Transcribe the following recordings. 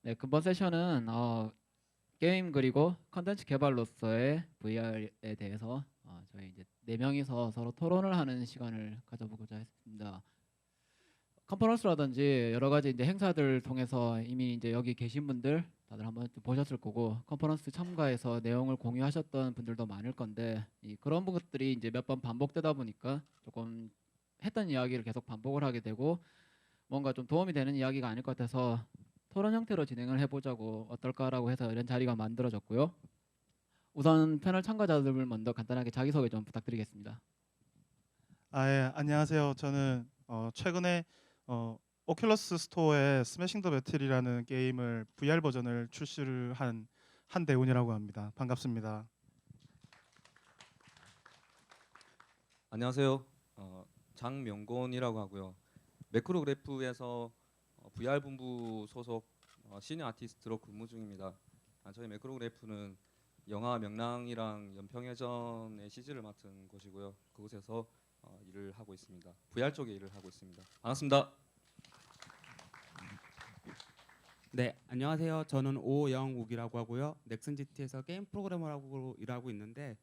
네, 근본 세션은 게임 그리고 컨텐츠 개발로서의 VR에 대해서 저희 이제 네 명이서 서로 토론을 하는 시간을 가져보고자 했습니다. 컨퍼런스라든지 여러 가지 이제 행사들 통해서 이미 이제 여기 계신 분들 다들 한번 좀 보셨을 거고 컨퍼런스 참가해서 내용을 공유하셨던 분들도 많을 건데 그런 것들이 이제 몇 번 반복되다 보니까 조금 했던 이야기를 계속 반복을 하게 되고 뭔가 좀 도움이 되는 이야기가 아닐 것 같아서 토론 형태로 진행을 해보자고 어떨까라고 해서 이런 자리가 만들어졌고요. 우선 패널 참가자들 먼저 간단하게 자기소개 좀 부탁드리겠습니다. 예, 안녕하세요. 저는 최근에 오큘러스 스토어에 스매싱 더 배틀이라는 게임을 VR 버전을 출시를 한 한대훈이라고 합니다. 반갑습니다. 안녕하세요. 장명곤이라고 하고요. 매크로그래프에서 VR 본부 소속 시니어 아티스트로 근무 중입니다. 저희 매크로그래프는 영화 명랑이랑 연평해전의 CG를 맡은 곳이고요. 그곳에서 일을 하고 있습니다. VR 쪽에 일을 하고 있습니다. 반갑습니다. 네, 안녕하세요. 저는 오영욱이라고 하고요. 넥슨 GT에서 게임 프로그래머라고 일하고 있는데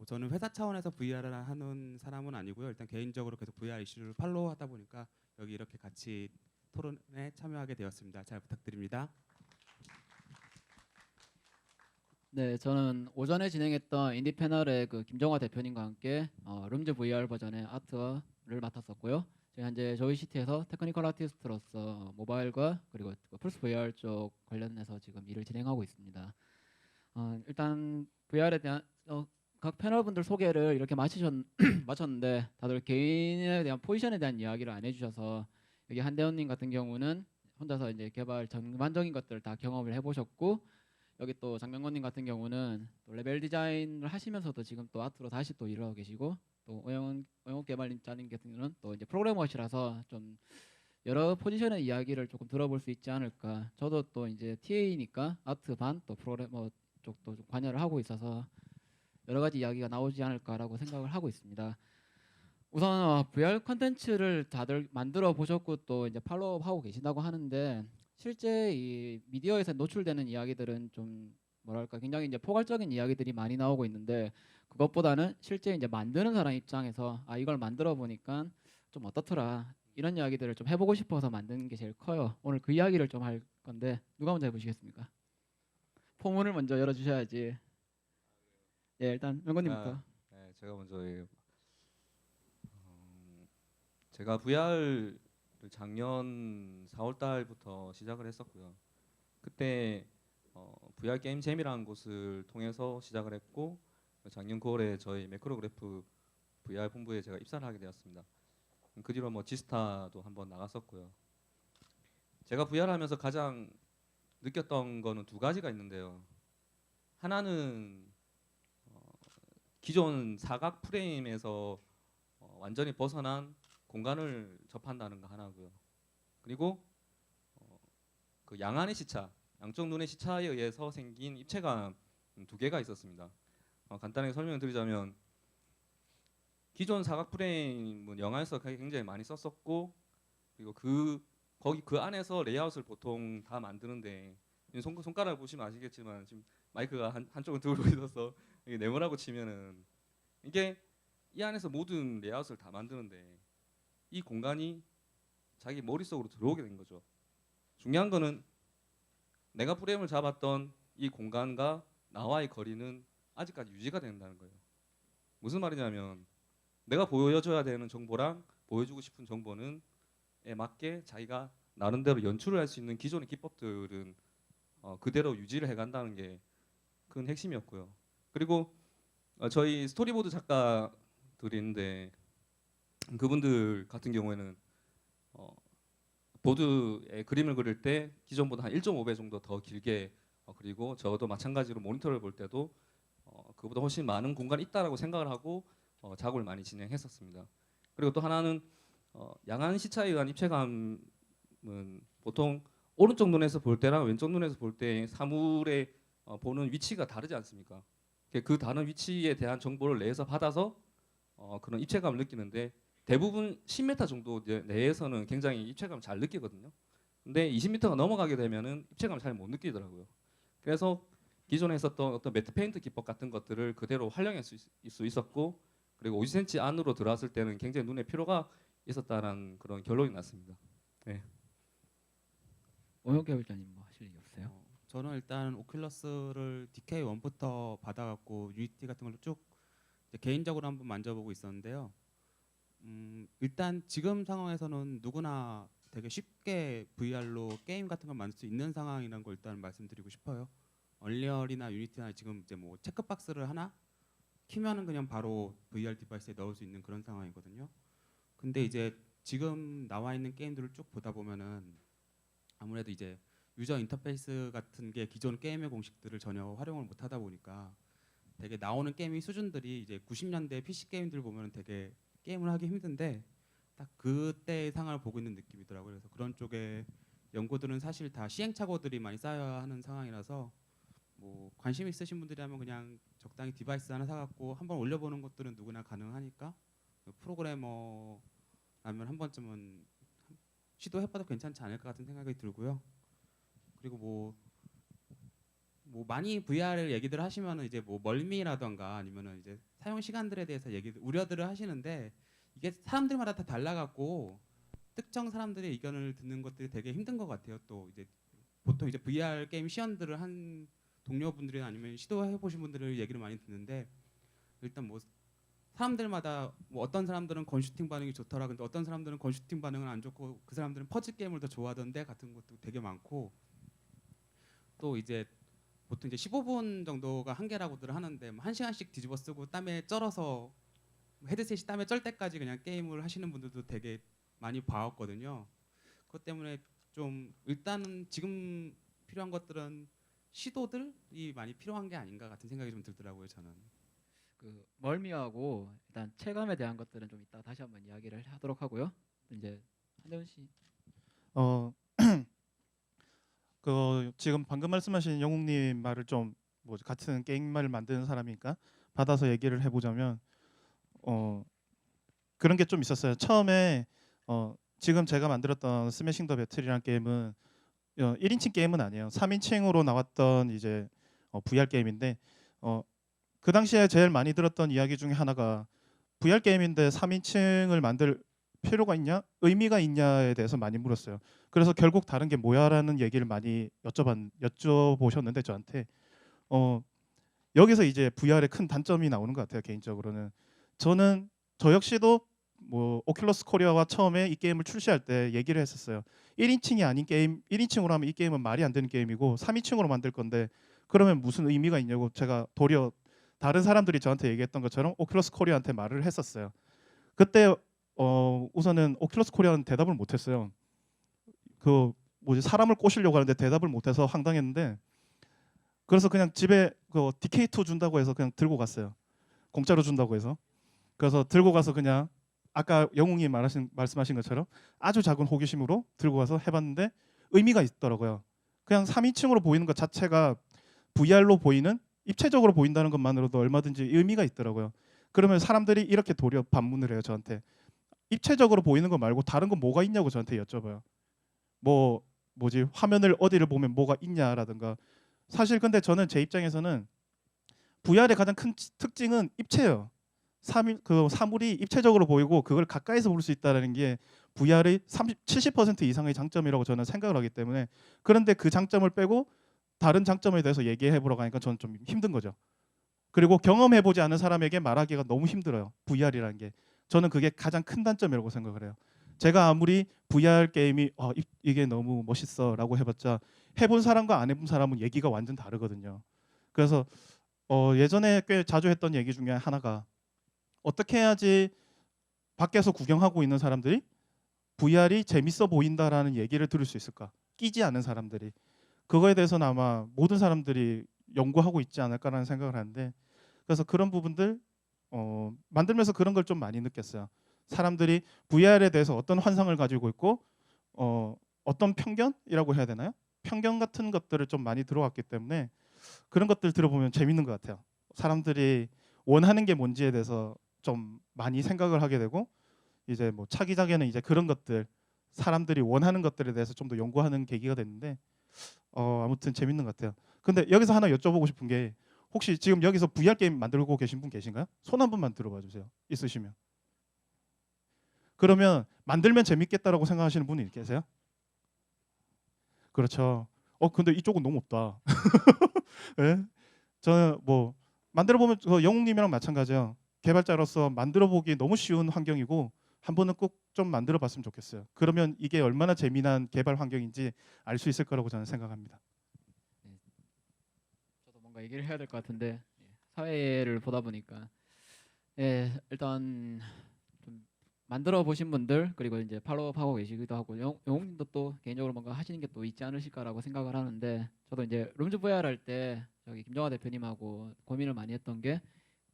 저는 회사 차원에서 VR을 하는 사람은 아니고요. 일단 개인적으로 계속 VR 이슈를 팔로우하다 보니까 여기 이렇게 같이 토론에 참여하게 되었습니다. 잘 부탁드립니다. 네, 저는 오전에 진행했던 인디 패널의 그 김정화 대표님과 함께 룸즈 VR 버전의 아트를 맡았었고요. 제가 현재 조이시티에서 테크니컬 아티스트로서 모바일과 그리고 그 플스 VR 쪽 관련해서 지금 일을 진행하고 있습니다. 일단 VR에 대한 각 패널분들 소개를 이렇게 마쳤는데 다들 개인에 대한 포지션에 대한 이야기를 안 해주셔서 여기 한대원님 같은 경우는 혼자서 이제 개발 전반적인 것들을 다 경험을 해보셨고 여기 또 장명건님 같은 경우는 또 레벨 디자인을 하시면서도 지금 또 아트로 다시 또 일을 하고 계시고 또 오영욱 개발자님 같은 경우는 또 이제 프로그래머시라서 좀 여러 포지션의 이야기를 조금 들어볼 수 있지 않을까. 저도 또 이제 TA니까 아트 반 또 프로그래머 쪽도 좀 관여를 하고 있어서 여러 가지 이야기가 나오지 않을까라고 생각을 하고 있습니다. 우선 VR 컨텐츠를 다들 만들어 보셨고 또 이제 팔로우업 하고 계신다고 하는데 실제 이 미디어에서 노출되는 이야기들은 좀 뭐랄까 굉장히 이제 포괄적인 이야기들이 많이 나오고 있는데 그것보다는 실제 이제 만드는 사람 입장에서 이걸 만들어 보니까 좀 어떻더라 이런 이야기들을 좀 해보고 싶어서 만드는 게 제일 커요. 오늘 그 이야기를 좀 할 건데 누가 먼저 해보시겠습니까? 포문을 먼저 열어주셔야지. 예, 일단 명건님부터. 네, 제가 먼저 해요. 제가 VR을 작년 4월 달부터 시작을 했었고요. 그때 VR 게임 잼이라는 곳을 통해서 시작을 했고 작년 9월에 저희 매크로그래프 VR 본부에 제가 입사를 하게 되었습니다. 그 뒤로 뭐 지스타도 한번 나갔었고요. 제가 VR 하면서 가장 느꼈던 거는 두 가지가 있는데요. 하나는 기존 사각 프레임에서 완전히 벗어난 공간을 접한다는 거 하나고요. 그리고 그 양안의 시차, 양쪽 눈의 시차에 의해서 생긴 입체감 두 개가 있었습니다. 간단하게 설명을 드리자면 기존 사각 프레임은 영화에서 굉장히 많이 썼었고 그리고 거기 그 안에서 레이아웃을 보통 다 만드는데 손가락 보시면 아시겠지만 지금 마이크가 한쪽은 들고 있어서 이게 네모라고 치면은 이게 이 안에서 모든 레이아웃을 다 만드는데 이 공간이 자기 머릿속으로 들어오게 된 거죠. 중요한 거는 내가 프레임을 잡았던 이 공간과 나와의 거리는 아직까지 유지가 된다는 거예요. 무슨 말이냐면 내가 보여줘야 되는 정보랑 보여주고 싶은 정보는 에 맞게 자기가 나름대로 연출을 할 수 있는 기존의 기법들은 그대로 유지를 해간다는 게 큰 핵심이었고요. 그리고 저희 스토리보드 작가들이 있는데 그분들 같은 경우에는 보드에 그림을 그릴 때 기존보다 한 1.5배 정도 더 길게 그리고 저도 마찬가지로 모니터를 볼 때도 그보다 훨씬 많은 공간이 있다라고 생각을 하고 작업을 많이 진행했었습니다. 그리고 또 하나는 양안 시차에 의한 입체감은 보통 오른쪽 눈에서 볼 때랑 왼쪽 눈에서 볼 때 사물의 보는 위치가 다르지 않습니까? 그 다른 위치에 대한 정보를 뇌에서 받아서 그런 입체감을 느끼는데 대부분 10m 정도 내에서는 굉장히 입체감을 잘 느끼거든요. 근데 20m가 넘어가게 되면은 입체감을 잘 못 느끼더라고요. 그래서 기존에 있었던 어떤 매트 페인트 기법 같은 것들을 그대로 활용할 수 있었고, 그리고 50cm 안으로 들어왔을 때는 굉장히 눈에 피로가 있었다는 그런 결론이 났습니다. 오영 개발자님 뭐 하실 얘기 없어요? 저는 일단 오큘러스를 DK1부터 받아갖고 유니티 같은 걸로 쭉 이제 개인적으로 한번 만져보고 있었는데요. 일단 지금 상황에서는 누구나 되게 쉽게 VR로 게임 같은 걸 만들 수 있는 상황이라는 걸 일단 말씀드리고 싶어요. 얼리얼이나 유니티나 지금 이제 뭐 체크박스를 하나 키면은 그냥 바로 VR 디바이스에 넣을 수 있는 그런 상황이거든요. 근데 이제 지금 나와 있는 게임들을 쭉 보다 보면은 아무래도 이제 유저 인터페이스 같은 게 기존 게임의 공식들을 전혀 활용을 못 하다 보니까 되게 나오는 게임의 수준들이 이제 90년대 PC 게임들 보면 되게 게임을 하기 힘든데 딱 그때의 상황을 보고 있는 느낌이더라고요. 그래서 그런 쪽에 연구들은 사실 다 시행착오들이 많이 쌓여야 하는 상황이라서 뭐 관심 있으신 분들이라면 그냥 적당히 디바이스 하나 사갖고 한번 올려보는 것들은 누구나 가능하니까 프로그래머라면 한 번쯤은 시도해봐도 괜찮지 않을까 같은 생각이 들고요. 그리고 뭐 많이 VR을 얘기들 하시면은 이제 뭐 멀미라던가 아니면은 이제 사용 시간들에 대해서 우려들을 하시는데 이게 사람들마다 다 달라갖고 특정 사람들의 의견을 듣는 것들이 되게 힘든 것 같아요. 또 이제 보통 이제 VR 게임 시연들을 한 동료분들이나 아니면 시도해 보신 분들을 얘기를 많이 듣는데 일단 뭐 사람들마다 뭐 어떤 사람들은 건슈팅 반응이 좋더라. 근데 어떤 사람들은 건슈팅 반응은 안 좋고 그 사람들은 퍼즐 게임을 더 좋아하던데 같은 것도 되게 많고 또 이제 보통 이제 15분 정도가 한계라고들 하는데 뭐 1시간씩 뒤집어 쓰고 땀에 쩔어서 헤드셋이 땀에 쩔 때까지 그냥 게임을 하시는 분들도 되게 많이 봐왔거든요. 그것 때문에 좀 일단은 지금 필요한 것들은 시도들이 많이 필요한 게 아닌가 같은 생각이 좀 들더라고요. 저는. 그 멀미하고 일단 체감에 대한 것들은 좀 이따 다시 한번 이야기를 하도록 하고요. 이제 한대훈 씨. 어, 그 지금 방금 말씀하신 영웅님 말을 좀 뭐 같은 게임을 만드는 사람이니까 받아서 얘기를 해보자면 그런 게 좀 있었어요. 처음에 지금 제가 만들었던 스매싱 더 배틀이라는 게임은 1인칭 게임은 아니에요. 3인칭으로 나왔던 이제 VR 게임인데 그 당시에 제일 많이 들었던 이야기 중에 하나가 VR 게임인데 3인칭을 만들 필요가 있냐, 의미가 있냐에 대해서 많이 물었어요. 그래서 결국 다른 게 뭐야라는 얘기를 많이 여쭤보셨는데 저한테 여기서 이제 VR의 큰 단점이 나오는 것 같아요. 개인적으로는 저 역시도 뭐 오큘러스 코리아와 처음에 이 게임을 출시할 때 얘기를 했었어요. 1인칭이 아닌 게임, 1인칭으로 하면 이 게임은 말이 안 되는 게임이고 3인칭으로 만들 건데 그러면 무슨 의미가 있냐고 제가 도리어 다른 사람들이 저한테 얘기했던 것처럼 오큘러스 코리아한테 말을 했었어요. 그때 우선은 오큘러스 코리아는 대답을 못했어요. 그 뭐지 사람을 꼬시려고 하는데 대답을 못해서 황당했는데 그래서 그냥 집에 그 DK2 준다고 해서 그냥 들고 갔어요. 공짜로 준다고 해서. 그래서 들고 가서 그냥 아까 영웅이 말씀하신 것처럼 아주 작은 호기심으로 들고 가서 해봤는데 의미가 있더라고요. 그냥 3인칭으로 보이는 것 자체가 VR로 보이는 입체적으로 보인다는 것만으로도 얼마든지 의미가 있더라고요. 그러면 사람들이 이렇게 도리어 반문을 해요. 저한테 입체적으로 보이는 거 말고 다른 건 뭐가 있냐고 저한테 여쭤봐요. 뭐지 화면을 어디를 보면 뭐가 있냐라든가. 사실 근데 저는 제 입장에서는 VR의 가장 큰 특징은 입체예요. 사물이 입체적으로 보이고 그걸 가까이서 볼 수 있다는 게 VR의 70% 이상의 장점이라고 저는 생각을 하기 때문에 그런데 그 장점을 빼고 다른 장점에 대해서 얘기해 보러 가니까 저는 좀 힘든 거죠. 그리고 경험해 보지 않은 사람에게 말하기가 너무 힘들어요. VR이라는 게. 저는 그게 가장 큰 단점이라고 생각을 해요. 제가 아무리 VR 게임이 이게 너무 멋있어라고 해봤자 해본 사람과 안 해본 사람은 얘기가 완전 다르거든요. 그래서 예전에 꽤 자주 했던 얘기 중에 하나가 어떻게 해야지 밖에서 구경하고 있는 사람들이 VR이 재밌어 보인다라는 얘기를 들을 수 있을까? 끼지 않은 사람들이. 그거에 대해서는 아마 모든 사람들이 연구하고 있지 않을까라는 생각을 하는데 그래서 그런 부분들 만들면서 그런 걸 좀 많이 느꼈어요. 사람들이 VR에 대해서 어떤 환상을 가지고 있고 어떤 편견이라고 해야 되나요? 편견 같은 것들을 좀 많이 들어왔기 때문에 그런 것들 들어보면 재밌는 것 같아요. 사람들이 원하는 게 뭔지에 대해서 좀 많이 생각을 하게 되고 이제 뭐 차기작에는 이제 그런 것들 사람들이 원하는 것들에 대해서 좀 더 연구하는 계기가 됐는데 아무튼 재밌는 것 같아요. 근데 여기서 하나 여쭤보고 싶은 게 혹시 지금 여기서 VR 게임 만들고 계신 분 계신가요? 손 한 번만 들어봐 주세요. 있으시면. 그러면 만들면 재밌겠다라고 생각하시는 분이 계세요? 그렇죠. 근데 이쪽은 너무 없다. 예? 저는 뭐 만들어 보면 영웅님이랑 마찬가지예요. 개발자로서 만들어 보기 너무 쉬운 환경이고 한 번은 꼭 좀 만들어 봤으면 좋겠어요. 그러면 이게 얼마나 재미난 개발 환경인지 알 수 있을 거라고 저는 생각합니다. 저도 뭔가 얘기를 해야 될 것 같은데 사회를 보다 보니까 일단 좀 만들어 보신 분들 그리고 이제 팔로우하고 계시기도 하고 영웅님도 또 개인적으로 뭔가 하시는 게 또 있지 않으실까라고 생각을 하는데 저도 이제 룸즈 VR 할 때 저기 김정화 대표님하고 고민을 많이 했던 게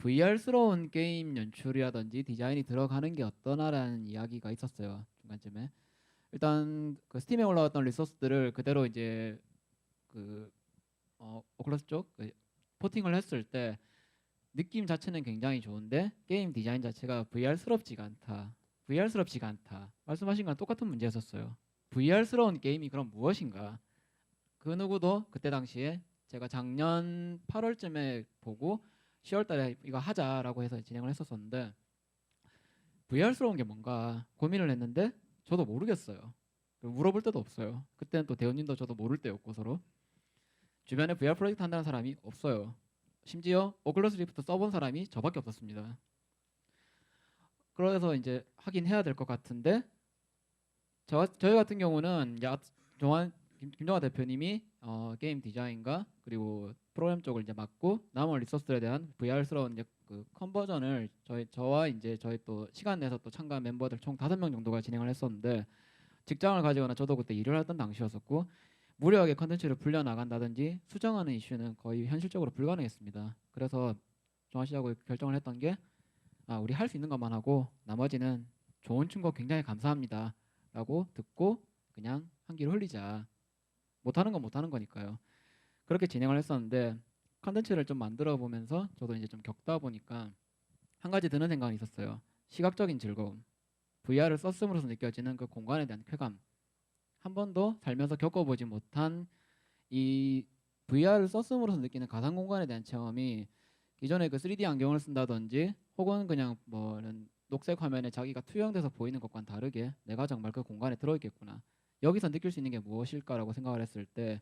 VR스러운 게임 연출이라든지 디자인이 들어가는 게 어떠나라는 이야기가 있었어요 중간쯤에. 일단 그 스팀에 올라왔던 리소스들을 그대로 이제 그 오클러스 쪽그 포팅을 했을 때 느낌 자체는 굉장히 좋은데 게임 디자인 자체가 VR스럽지가 않다. VR스럽지가 않다. 말씀하신 거랑 똑같은 문제였었어요. VR스러운 게임이 그럼 무엇인가? 그 누구도 그때 당시에 제가 작년 8월쯤에 보고 10월달에 이거 하자라고 해서 진행을 했었었는데 VR스러운 게 뭔가 고민을 했는데 저도 모르겠어요. 물어볼 데도 없어요. 그때는 또 대원님도 저도 모를 때였고 서로 주변에 VR 프로젝트 한다는 사람이 없어요. 심지어 오클러스 리프트 써본 사람이 저밖에 없었습니다. 그래서 이제 하긴 해야 될 것 같은데 저희 같은 경우는 김정화 대표님이 게임 디자인과 그리고 프로그램 쪽을 이제 맡고 남은 리소스들에 대한 VR스러운 이제 그 컨버전을 저와 이제 저희 또 시간 내서 또 참가 멤버들 총 5명 정도가 진행을 했었는데 직장을 가지거나 저도 그때 일을 하던 당시였었고 무료하게 컨텐츠를 불려 나간다든지 수정하는 이슈는 거의 현실적으로 불가능했습니다. 그래서 정화 씨하고 결정을 했던 게 우리 할 수 있는 것만 하고 나머지는 좋은 충고 굉장히 감사합니다 라고 듣고 그냥 한기를 흘리자. 못하는 건 못하는 거니까요. 그렇게 진행을 했었는데 컨텐츠를 좀 만들어 보면서 저도 이제 좀 겪다 보니까 한 가지 드는 생각이 있었어요. 시각적인 즐거움, VR을 썼음으로써 느껴지는 그 공간에 대한 쾌감, 한 번도 살면서 겪어보지 못한 이 VR을 썼음으로써 느끼는 가상 공간에 대한 체험이 기존에 그 3D 안경을 쓴다든지 혹은 그냥 뭐 이런 녹색 화면에 자기가 투영돼서 보이는 것과는 다르게 내가 정말 그 공간에 들어있겠구나. 여기서 느낄 수 있는 게 무엇일까라고 생각을 했을 때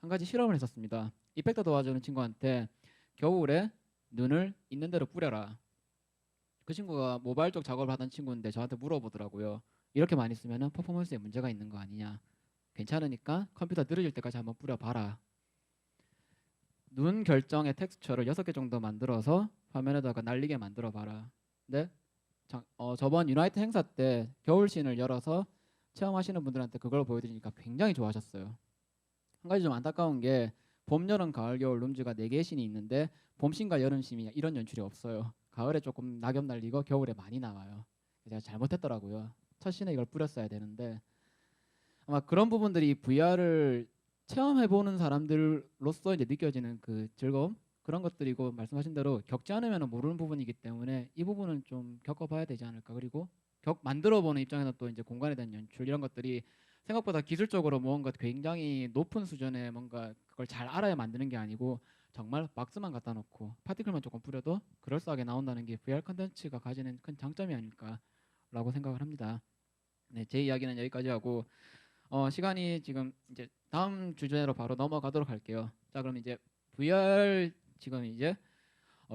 한 가지 실험을 했었습니다. 이펙터 도와주는 친구한테 겨울에 눈을 있는 대로 뿌려라. 그 친구가 모바일 쪽 작업을 하던 친구인데 저한테 물어보더라고요. 이렇게 많이 쓰면 퍼포먼스에 문제가 있는 거 아니냐. 괜찮으니까 컴퓨터 느려질 때까지 한번 뿌려봐라. 눈 결정의 텍스처를 6개 정도 만들어서 화면에다가 날리게 만들어봐라. 네? 저번 유나이트 행사 때 겨울신을 열어서 체험하시는 분들한테 그걸 보여드리니까 굉장히 좋아하셨어요. 한 가지 좀 안타까운 게 봄, 여름, 가을, 겨울 룸즈가 4개의 신이 있는데 봄신과 여름신이 이런 연출이 없어요. 가을에 조금 낙엽 날리고 겨울에 많이 나와요. 제가 잘못했더라고요. 첫 신에 이걸 뿌렸어야 되는데 아마 그런 부분들이 VR을 체험해보는 사람들로서 이제 느껴지는 그 즐거움 그런 것들이고 말씀하신 대로 겪지 않으면 모르는 부분이기 때문에 이 부분은 좀 겪어봐야 되지 않을까. 그리고 만들어보는 입장에서 또 이제 공간에 대한 연출 이런 것들이 생각보다 기술적으로 뭔가 굉장히 높은 수준의 뭔가 그걸 잘 알아야 만드는 게 아니고 정말 박스만 갖다 놓고 파티클만 조금 뿌려도 그럴싸하게 나온다는 게 VR 컨텐츠가 가지는 큰 장점이 아닐까라고 생각을 합니다. 네, 제 이야기는 여기까지 하고 시간이 지금 이제 다음 주제로 바로 넘어가도록 할게요. 자, 그럼 이제 VR 지금 이제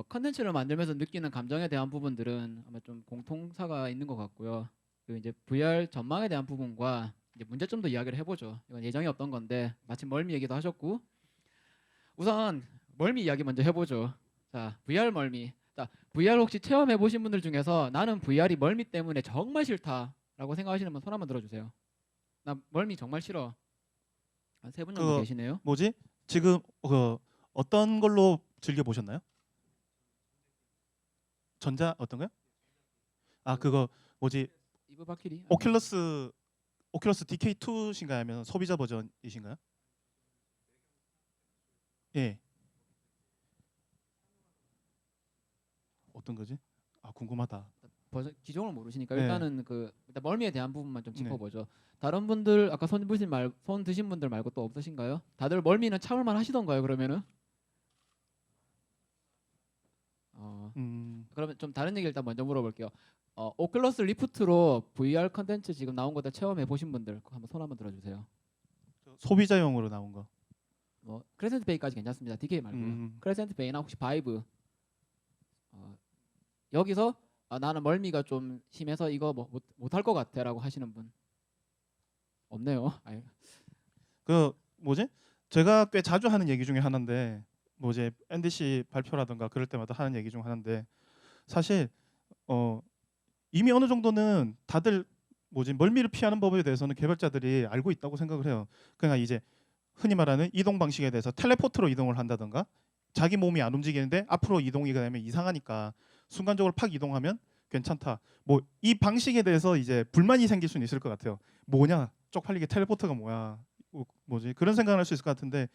컨텐츠를 만들면서 느끼는 감정에 대한 부분들은 아마 좀 공통사가 있는 것 같고요. 그리고 이제 VR 전망에 대한 부분과 이제 문제점도 이야기를 해보죠. 이건 예정이 없던 건데 마침 멀미 얘기도 하셨고 우선 멀미 이야기 먼저 해보죠. 자, VR 멀미. 자, VR 혹시 체험해 보신 분들 중에서 나는 VR이 멀미 때문에 정말 싫다라고 생각하시는 분 손 한번 들어주세요. 나 멀미 정말 싫어. 한 3분 정도 계시네요. 뭐지? 지금 어떤 걸로 즐겨 보셨나요? 전자 어떤가요? 그거 뭐지? 이브 바퀴리. 오큘러스 DK2신가요? 아니면 소비자 버전이신가요? 예. 어떤 거지? 궁금하다. 기종을 모르시니까 네. 일단은 그 일단 멀미에 대한 부분만 좀 네. 짚어보죠. 다른 분들 아까 손 드신 분들 말고 또 없으신가요? 다들 멀미는 참을만 하시던가요? 그러면은 그러면 좀 다른 얘기 일단 먼저 물어볼게요. 오클러스 리프트로 VR 컨텐츠 지금 나온 거다 체험해 보신 분들 그거 한번 손 한번 들어주세요. 소비자용으로 나온 거. 뭐 크레센트 베이까지 괜찮습니다. DK 말고요. 크레센트 베이나 혹시 바이브 여기서 나는 멀미가 좀 심해서 이거 뭐 못할 것 같아라고 하시는 분 없네요. 아유. 그 뭐지? 제가 꽤 자주 하는 얘기 중에 하나인데 뭐지 NDC 발표라든가 그럴 때마다 하는 얘기 중 하나인데 사실 이미 어느 정도는 다들 뭐지 멀미를 피하는 법에 대해서는 개발자들이 알고 있다고 생각을 해요. 그러니까 이제 흔히 말하는 이동 방식에 대해서 텔레포트로 이동을 한다든가 자기 몸이 안 움직이는데 앞으로 이동이 되면 이상하니까 순간적으로 팍 이동하면 괜찮다. 뭐 이 방식에 대해서 이제 불만이 생길 수는 있을 것 같아요. 뭐냐 쪽팔리게 텔레포트가 뭐야 뭐지 그런 생각을 할 수 있을 것 같은데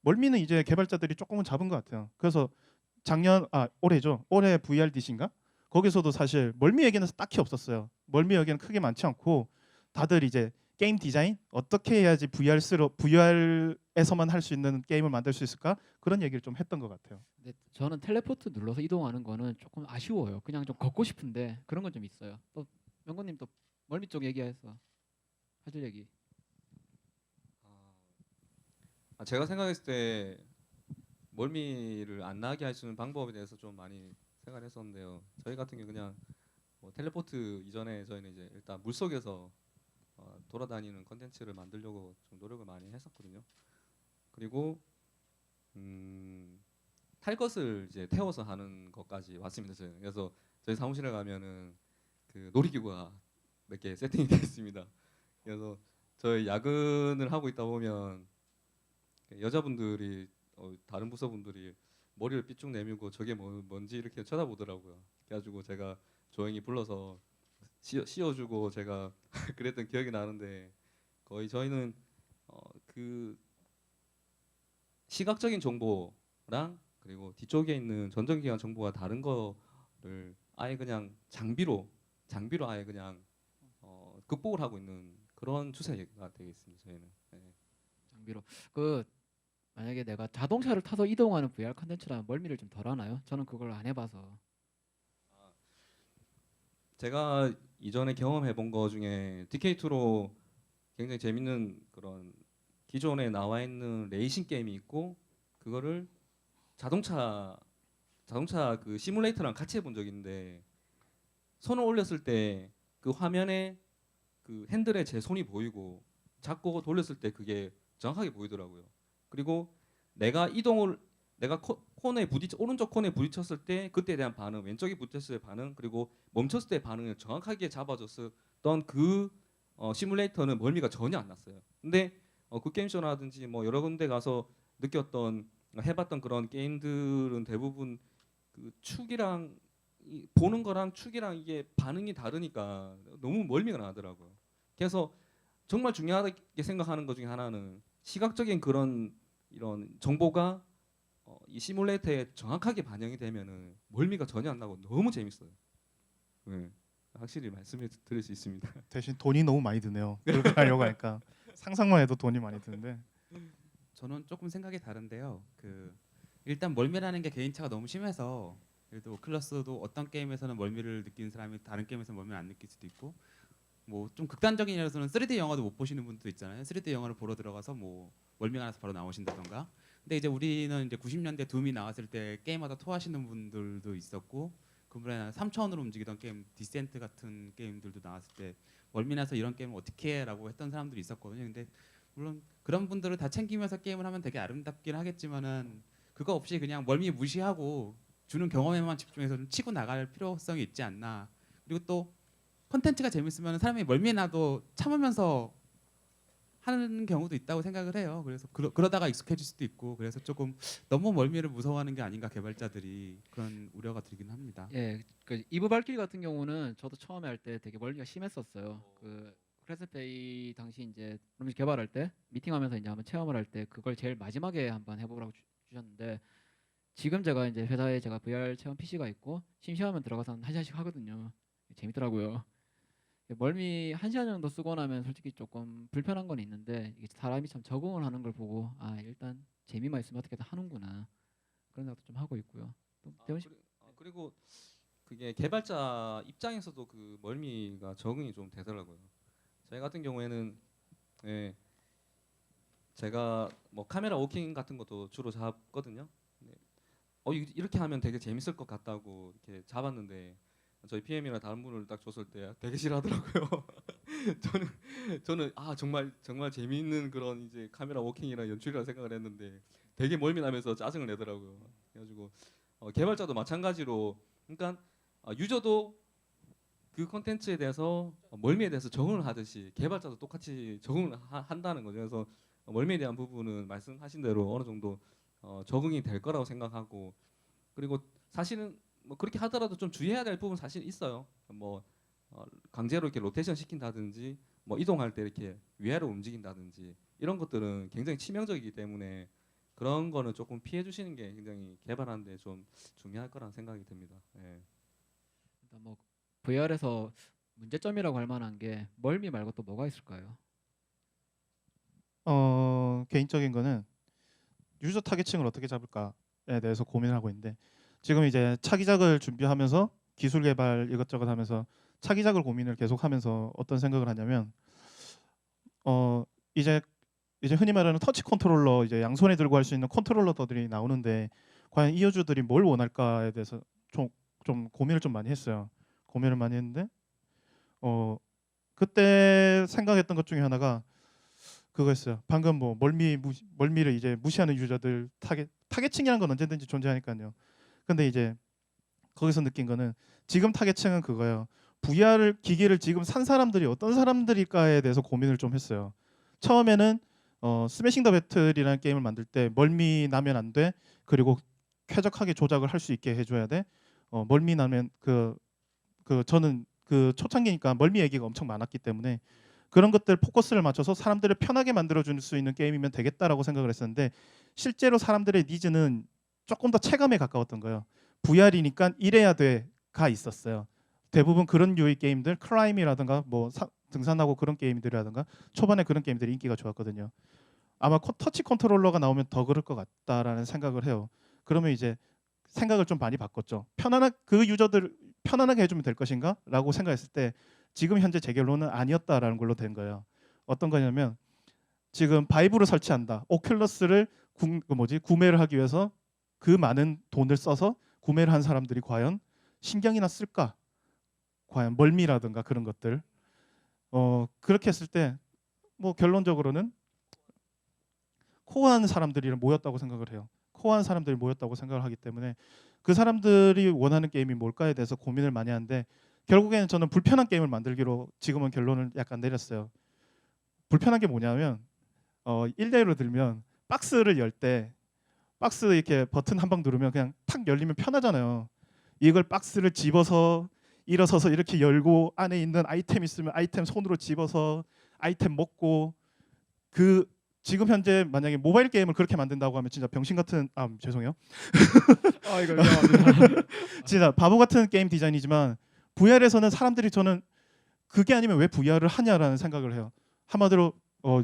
멀미는 이제 개발자들이 조금은 잡은 것 같아요. 그래서 올해죠. 올해 VRDC인가? 거기서도 사실 멀미 얘기는 딱히 없었어요. 멀미 얘기는 크게 많지 않고 다들 이제 게임 디자인 어떻게 해야지 VR에서만 할 수 있는 게임을 만들 수 있을까 그런 얘기를 좀 했던 것 같아요. 근데 저는 텔레포트 눌러서 이동하는 거는 조금 아쉬워요. 그냥 좀 걷고 싶은데 그런 건 좀 있어요. 또 명건님 또 멀미 쪽 얘기해서 하실 얘기. 제가 생각했을 때 멀미를 안 나게 할 수 있는 방법에 대해서 좀 많이 생각을 했었는데요. 저희 같은 경우 그냥 뭐 텔레포트 이전에 저희는 이제 일단 물 속에서 돌아다니는 컨텐츠를 만들려고 좀 노력을 많이 했었거든요. 그리고 탈 것을 이제 태워서 하는 것까지 왔습니다. 저희는. 그래서 저희 사무실에 가면은 그 놀이기구가 몇 개 세팅이 되어 있습니다. 그래서 저희 야근을 하고 있다 보면 여자분들이 다른 부서분들이 머리를 삐쭉 내밀고 저게 뭔지 이렇게 쳐다보더라고요. 그래가지고 제가 조용히 불러서 씌워주고 제가 그랬던 기억이 나는데 거의 저희는 그 시각적인 정보랑 그리고 뒤쪽에 있는 전정기관 정보가 다른 거를 아예 그냥 장비로 아예 그냥 극복을 하고 있는 그런 추세가 되겠습니다. 저희는. 네. 장비로 그 만약에 내가 자동차를 타서 이동하는 VR 컨텐츠라면 멀미를 좀 덜 하나요? 저는 그걸 안 해봐서. 제가 이전에 경험해 본 거 중에 DK2로 굉장히 재밌는 그런 기존에 나와 있는 레이싱 게임이 있고 그거를 자동차 그 시뮬레이터랑 같이 해본 적이 있는데 손을 올렸을 때 그 화면에 그 핸들에 제 손이 보이고 잡고 돌렸을 때 그게 정확하게 보이더라고요. 그리고 내가 코너에 오른쪽 코너에 부딪혔을 때 그때에 대한 반응, 왼쪽에 부딪혔을 때 반응, 그리고 멈췄을 때 반응을 정확하게 잡아줬었던 그 시뮬레이터는 멀미가 전혀 안 났어요. 근데 그 게임쇼라든지 뭐 여러 군데 가서 느꼈던 해봤던 그런 게임들은 대부분 그 축이랑 보는 거랑 축이랑 이게 반응이 다르니까 너무 멀미가 나더라고요. 그래서 정말 중요하게 생각하는 것 중에 하나는 시각적인 그런 이런 정보가 이 시뮬레이터에 정확하게 반영이 되면은 멀미가 전혀 안 나고 너무 재밌어요. 네, 확실히 말씀을 드릴 수 있습니다. 대신 돈이 너무 많이 드네요. 그렇게 하려고 하니까 상상만 해도 돈이 많이 드는데 저는 조금 생각이 다른데요. 그 일단 멀미라는 게 개인차가 너무 심해서 그래도 오클러스도 어떤 게임에서는 멀미를 느끼는 사람이 다른 게임에서 멀미를 안 느낄 수도 있고 뭐 좀 극단적인 예로서는 3D 영화도 못 보시는 분도 있잖아요. 3D 영화를 보러 들어가서 뭐 멀미가 나서 바로 나오신다던가. 근데 이제 우리는 이제 90년대 둠이 나왔을 때 게임하다 토하시는 분들도 있었고 그분에 3차원으로 움직이던 게임 디센트 같은 게임들도 나왔을 때 멀미나서 이런 게임을 어떻게 해라고 했던 사람들이 있었거든요. 근데 물론 그런 분들을 다 챙기면서 게임을 하면 되게 아름답긴 하겠지만은 그거 없이 그냥 멀미 무시하고 주는 경험에만 집중해서 좀 치고 나갈 필요성이 있지 않나. 그리고 또 콘텐츠가 재밌으면 사람이 멀미 나도 참으면서 하는 경우도 있다고 생각을 해요. 그래서 그러다가 익숙해질 수도 있고 그래서 조금 너무 멀미를 무서워하는 게 아닌가 개발자들이 그런 우려가 들긴 합니다. 예, 그 이브 발키리 같은 경우는 저도 처음에 할 때 되게 멀미가 심했었어요. 그 크레스페이 당시 이제 룸지 개발할 때 미팅하면서 이제 한번 체험을 할 때 그걸 제일 마지막에 한번 해보라고 주셨는데 지금 제가 이제 회사에 제가 VR 체험 PC가 있고 심심하면 들어가서 한 시간씩 하거든요. 재밌더라고요. 멀미 1시간 정도 쓰고 나면 솔직히 조금 불편한 건 있는데 이게 사람이 참 적응을 하는 걸 보고 아 일단 재미만 있으면 어떻게든 하는구나 그런 생각도 좀 하고 있고요. 또 대원 씨 그리고 그게 개발자 입장에서도 그 멀미가 적응이 좀 되더라고요. 저희 같은 경우에는 예, 제가 뭐 카메라 워킹 같은 것도 주로 잡거든요. 네. 이렇게 하면 되게 재밌을 것 같다고 이렇게 잡았는데 저희 PM이나 다른 분을 딱 줬을 때 되게 싫어하더라고요. 저는 아 정말 정말 재미있는 그런 이제 카메라 워킹이나 연출이라 생각을 했는데 되게 멀미 나면서 짜증을 내더라고요. 그래가지고 개발자도 마찬가지로 그러니까 유저도 그 콘텐츠에 대해서 멀미에 대해서 적응을 하듯이 개발자도 똑같이 적응을 한다는 거죠. 그래서 멀미에 대한 부분은 말씀하신 대로 어느 정도 적응이 될 거라고 생각하고 그리고 사실은 뭐 그렇게 하더라도 좀 주의해야 될 부분 사실 있어요. 뭐 강제로 이렇게 로테이션 시킨다든지 뭐 이동할 때 이렇게 위아래로 움직인다든지 이런 것들은 굉장히 치명적이기 때문에 그런 거는 조금 피해 주시는 게 굉장히 개발하는데 좀 중요할 거라는 생각이 듭니다. 예. 일단 뭐 VR에서 문제점이라고 할 만한 게 멀미 말고 또 뭐가 있을까요? 개인적인 거는 유저 타겟층을 어떻게 잡을까에 대해서 고민을 하고 있는데 지금 이제 차기작을 준비하면서 기술 개발 이것저것 하면서 차기작을 고민을 계속하면서 어떤 생각을 하냐면 어 이제 흔히 말하는 터치 컨트롤러 이제 양손에 들고 할 수 있는 컨트롤러들이 나오는데 과연 이 유저들이 뭘 원할까에 대해서 좀 고민을 좀 많이 했어요. 고민을 많이 했는데 그때 생각했던 것 중에 하나가 그거였어요. 방금 뭐 멀미를 이제 무시하는 유저들 타겟층이라는 건 언제든지 존재하니까요. 근데 이제 거기서 느낀 거는 지금 타겟층은 그거예요. VR 기기를 지금 산 사람들이 어떤 사람들일까에 대해서 고민을 좀 했어요. 처음에는 스매싱 더 배틀이라는 게임을 만들 때 멀미 나면 안 돼. 그리고 쾌적하게 조작을 할 수 있게 해줘야 돼. 멀미 나면 저는 그 초창기니까 멀미 얘기가 엄청 많았기 때문에 그런 것들 포커스를 맞춰서 사람들을 편하게 만들어줄 수 있는 게임이면 되겠다라고 생각을 했었는데 실제로 사람들의 니즈는 조금 더 체감에 가까웠던 거예요. VR이니까 이래야 돼가 있었어요. 대부분 그런 류의 게임들, 크라임이라든가 뭐 등산하고 그런 게임들이라든가 초반에 그런 게임들이 인기가 좋았거든요. 아마 터치 컨트롤러가 나오면 더 그럴 것 같다라는 생각을 해요. 그러면 이제 생각을 좀 많이 바꿨죠. 그 유저들 편안하게 해주면 될 것인가라고 생각했을 때 지금 현재 제 결론은 아니었다라는 걸로 된 거예요. 어떤 거냐면 지금 바이브를 설치한다. 오큘러스를 구매를 하기 위해서 그 많은 돈을 써서 구매를 한 사람들이 과연 신경이나 쓸까? 과연 멀미라든가 그런 것들. 그렇게 했을 때 뭐 결론적으로는 코어하는 사람들이 모였다고 생각을 해요. 코어하는 사람들이 모였다고 생각을 하기 때문에 그 사람들이 원하는 게임이 뭘까에 대해서 고민을 많이 하는데 결국에는 저는 불편한 게임을 만들기로 지금은 결론을 약간 내렸어요. 불편한 게 뭐냐면 1대1로 들면 박스를 열 때 박스 이렇게 버튼 한 방 누르면 그냥 탁 열리면 편하잖아요. 이걸 박스를 집어서 일어서서 이렇게 열고 안에 있는 아이템 있으면 아이템 손으로 집어서 아이템 먹고 그 지금 현재 만약에 모바일 게임을 그렇게 만든다고 하면 진짜 병신 같은 죄송해요. 아 이거 미안합니다. 진짜 바보 같은 게임 디자인이지만 VR에서는 사람들이 저는 그게 아니면 왜 VR을 하냐라는 생각을 해요. 한마디로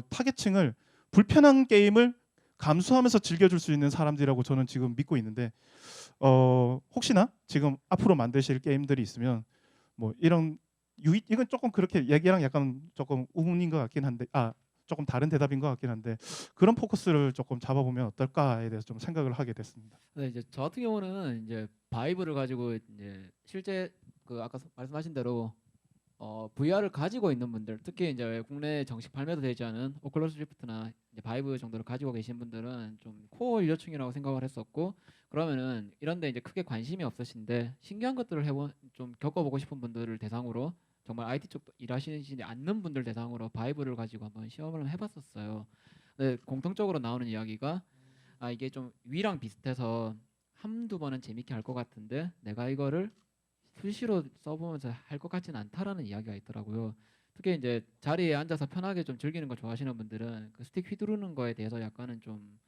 타겟층을 불편한 게임을 감수하면서 즐겨줄 수 있는 사람들이라고 저는 지금 믿고 있는데 혹시나 지금 앞으로 만드실 게임들이 있으면 뭐 이건 조금 그렇게 얘기랑 약간 조금 우문인 것 같긴 한데 조금 다른 대답인 것 같긴 한데 그런 포커스를 조금 잡아보면 어떨까에 대해서 좀 생각을 하게 됐습니다. 네, 이제 저 같은 경우는 이제 바이브를 가지고 이제 실제 그 아까 말씀하신 대로 VR을 가지고 있는 분들, 특히 이제 국내 정식 발매도 되지 않은 오클러스 리프트나 이제 바이브 정도를 가지고 계신 분들은 좀 코어 유저층이라고 생각을 했었고, 그러면은 이런데 이제 크게 관심이 없으신데 신기한 것들을 좀 겪어보고 싶은 분들을 대상으로 정말 IT 쪽 일하시지 않는 분들 대상으로 바이브를 가지고 한번 시험을 해봤었어요. 근데 공통적으로 나오는 이야기가 이게 좀 위랑 비슷해서 한두 번은 재밌게 할 것 같은데 내가 이거를 수시로 써보면서 할 것 같지는 않다라는 이야기가 있더라고요. 특히 이제 자리에 앉아서 편하게 좀 즐기는 거 좋아하시는 분들은 그 스틱 휘두르는 거에 대해서 약간은 좀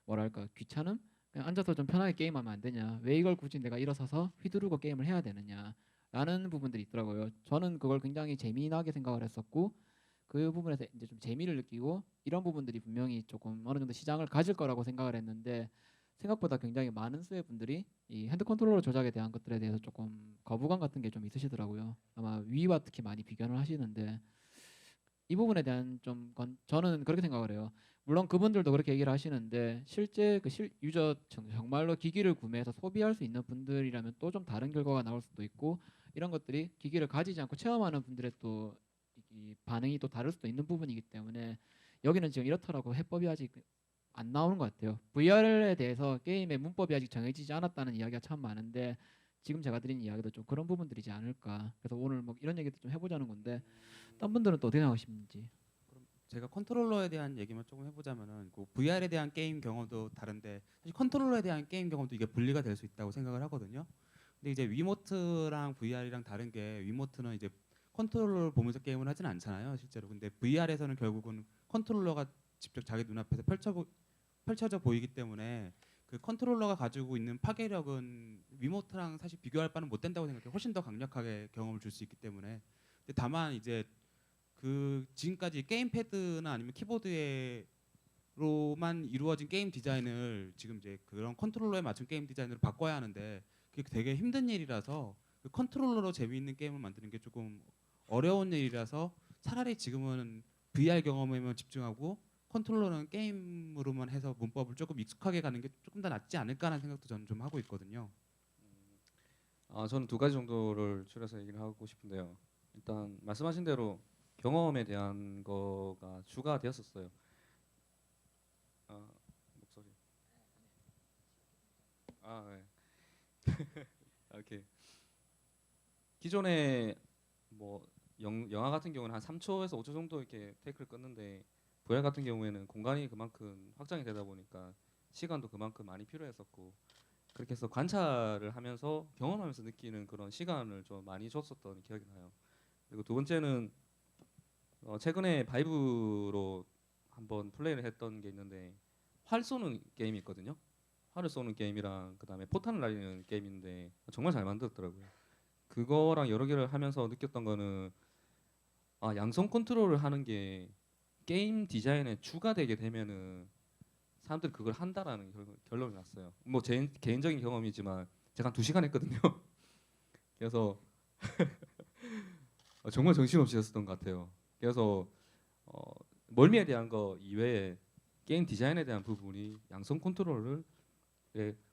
뭐랄까 귀찮음? 그냥 앉아서 좀 편하게 게임하면 안 되냐? 왜 이걸 굳이 내가 일어서서 휘두르고 게임을 해야 되느냐? 라는 부분들이 있더라고요. 저는 그걸 굉장히 재미나게 생각을 했었고 그 부분에서 이제 좀 재미를 느끼고 이런 부분들이 분명히 조금 어느 정도 시장을 가질 거라고 생각을 했는데 생각보다 굉장히 많은 수의 분들이 이 핸드 컨트롤러 조작에 대한 것들에 대해서 조금 거부감 같은 게 좀 있으시더라고요. 아마 위와 특히 많이 비교를 하시는데 이 부분에 대한 저는 그렇게 생각을 해요. 물론 그분들도 그렇게 얘기를 하시는데 실제 그 유저층 정말로 기기를 구매해서 소비할 수 있는 분들이라면 또 좀 다른 결과가 나올 수도 있고 이런 것들이 기기를 가지지 않고 체험하는 분들의 또 이 반응이 또 다를 수도 있는 부분이기 때문에 여기는 지금 이렇더라고 해법이 아직 안 나오는 것 같아요. VR에 대해서 게임의 문법이 아직 정해지지 않았다는 이야기가 참 많은데 지금 제가 드린 이야기도 좀 그런 부분들이지 않을까. 그래서 오늘 뭐 이런 얘기도 좀 해보자는 건데 딴 분들은 또 어떻게 생각하시는지. 제가 컨트롤러에 대한 얘기만 조금 해보자면은 그 VR에 대한 게임 경험도 다른데 사실 컨트롤러에 대한 게임 경험도 이게 분리가 될 수 있다고 생각을 하거든요. 근데 이제 위모트랑 VR이랑 다른 게 위모트는 이제 컨트롤러를 보면서 게임을 하진 않잖아요, 실제로. 근데 VR에서는 결국은 컨트롤러가 직접 자기 눈앞에서 펼쳐져 보이기 때문에 그 컨트롤러가 가지고 있는 파괴력은 위모트랑 사실 비교할 바는 못 된다고 생각해요. 훨씬 더 강력하게 경험을 줄 수 있기 때문에. 근데 다만 이제 그 지금까지 게임패드나 아니면 키보드로만 이루어진 게임 디자인을 지금 이제 그런 컨트롤러에 맞춘 게임 디자인으로 바꿔야 하는데 그게 되게 힘든 일이라서 그 컨트롤러로 재미있는 게임을 만드는 게 조금 어려운 일이라서 차라리 지금은 VR 경험에만 집중하고 컨트롤러는 게임으로만 해서 문법을 조금 익숙하게 가는 게 조금 더 낫지 않을까라는 생각도 저는 좀 하고 있거든요. 저는 두 가지 정도를 줄여서 얘기를 하고 싶은데요. 일단 말씀하신 대로 경험에 대한 거가 주가 되었었어요. 목소리. 네. 이렇게 기존에 뭐 영화 같은 경우는 한 3초에서 5초 정도 이렇게 테이크를 끊는데 VR 같은 경우에는 공간이 그만큼 확장이 되다 보니까 시간도 그만큼 많이 필요했었고 그렇게 해서 관찰을 하면서 경험하면서 느끼는 그런 시간을 좀 많이 줬었던 기억이 나요. 그리고 두 번째는 최근에 바이브로 한번 플레이를 했던 게 있는데 활 쏘는 게임이 있거든요. 활을 쏘는 게임이랑 그다음에 포탄을 날리는 게임인데 정말 잘 만들었더라고요. 그거랑 여러 개를 하면서 느꼈던 거는 양손 컨트롤을 하는 게 게임 디자인에 주가 되게 되면은 사람들이 그걸 한다라는 결론이 났어요. 뭐 제 개인적인 경험이지만 제가 한 2시간 했거든요. 그래서 정말 정신없이 했었던 것 같아요. 그래서 멀미에 대한 거 이외에 게임 디자인에 대한 부분이 양손 컨트롤을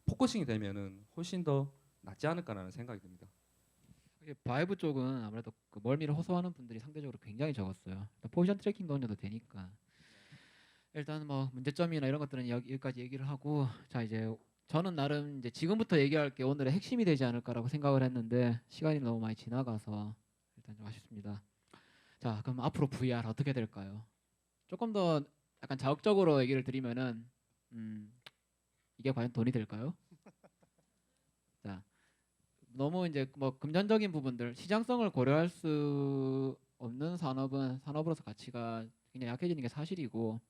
포커싱이 되면은 훨씬 더 낫지 않을까라는 생각이 듭니다. 이게 바이브 쪽은 아무래도 그 멀미를 호소하는 분들이 상대적으로 굉장히 적었어요. 일단 포지션 트래킹도 어느 정도 되니까. 일단 뭐 문제점이나 이런 것들은 여기까지 얘기를 하고 자 이제 저는 나름 이제 지금부터 얘기할 게 오늘의 핵심이 되지 않을까라고 생각을 했는데 시간이 너무 많이 지나가서 일단 좀 아쉽습니다. 자 그럼 앞으로 VR 어떻게 될까요? 조금 더 약간 자극적으로 얘기를 드리면은 이게 과연 돈이 될까요? 자 너무 이제 뭐 금전적인 부분들 시장성을 고려할 수 없는 산업은 산업으로서 가치가 굉장히 약해지는 게 사실이고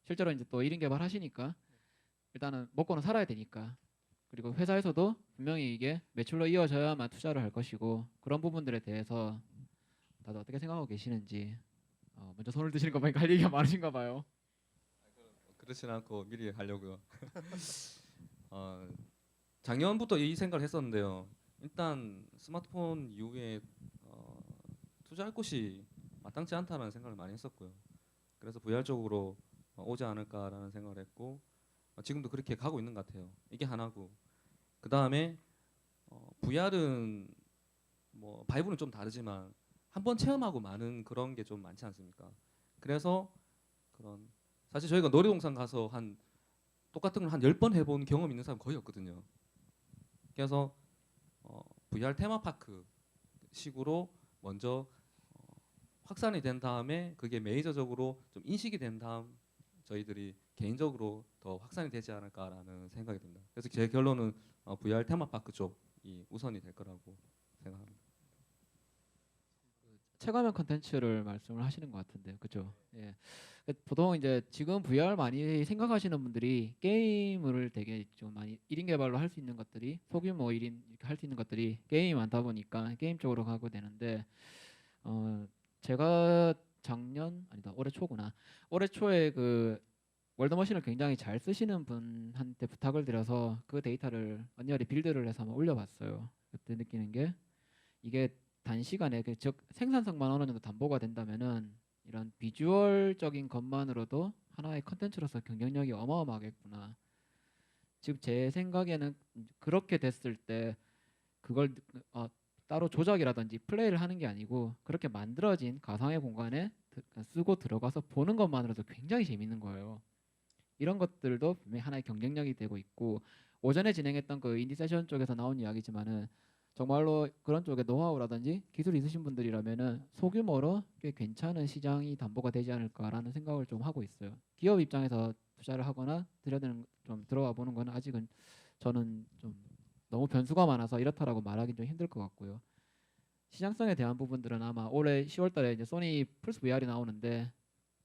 실제로 이제 또 1인 개발 하시니까 일단은 먹고는 살아야 되니까 그리고 회사에서도 분명히 이게 매출로 이어져야만 투자를 할 것이고 그런 부분들에 대해서 다들 어떻게 생각하고 계시는지 먼저 손을 드시는 거 보니까 할 얘기가 많으신가 봐요. 그렇진 않고 미리 하려고요. 작년부터 이 생각을 했었는데요. 일단 스마트폰 이후에 투자할 곳이 마땅치 않다는 생각을 많이 했었고요. 그래서 VR 쪽으로 오지 않을까라는 생각을 했고 지금도 그렇게 가고 있는 것 같아요. 이게 하나고 그 다음에 VR은 뭐 바이브는 좀 다르지만 한번 체험하고 많은 그런 게 좀 많지 않습니까? 그래서 그런 사실 저희가 놀이동산 가서 한 똑같은 걸 한 10번 해본 경험 있는 사람 거의 없거든요. 그래서 VR 테마파크 식으로 먼저 확산이 된 다음에 그게 메이저적으로 좀 인식이 된 다음 저희들이 개인적으로 더 확산이 되지 않을까라는 생각이 듭니다. 그래서 제 결론은 VR 테마파크 쪽이 우선이 될 거라고 생각합니다. 체감형 컨텐츠를 말씀을 하시는 것 같은데요, 그죠? 예. 보통 이제 지금 VR 많이 생각하시는 분들이 게임을 되게 좀 많이 1인 개발로 할 수 있는 것들이 소규모 1인 이렇게 할 수 있는 것들이 게임이 많다 보니까 게임 쪽으로 가고 되는데 제가 작년 아니다 올해 초구나 올해 초에 그 월드머신을 굉장히 잘 쓰시는 분한테 부탁을 드려서 그 데이터를 언리얼에 빌드를 해서 한번 올려봤어요. 그때 느끼는 게 이게 단시간에 즉 생산성만 어느 정도 담보가 된다면은 이런 비주얼적인 것만으로도 하나의 컨텐츠로서 경쟁력이 어마어마하겠구나. 지금 제 생각에는 그렇게 됐을 때 그걸 따로 조작이라든지 플레이를 하는 게 아니고 그렇게 만들어진 가상의 공간에 쓰고 들어가서 보는 것만으로도 굉장히 재밌는 거예요. 이런 것들도 분명히 하나의 경쟁력이 되고 있고 오전에 진행했던 그 인디 세션 쪽에서 나온 이야기지만은 정말로 그런 쪽에 노하우라든지 기술이 있으신 분들이라면은 소규모로 꽤 괜찮은 시장이 담보가 되지 않을까라는 생각을 좀 하고 있어요. 기업 입장에서 투자를 하거나 좀 들어와 보는 건 아직은 저는 좀 너무 변수가 많아서 이렇다라고 말하기 좀 힘들 것 같고요. 시장성에 대한 부분들은 아마 올해 10월달에 이제 소니 플스 VR이 나오는데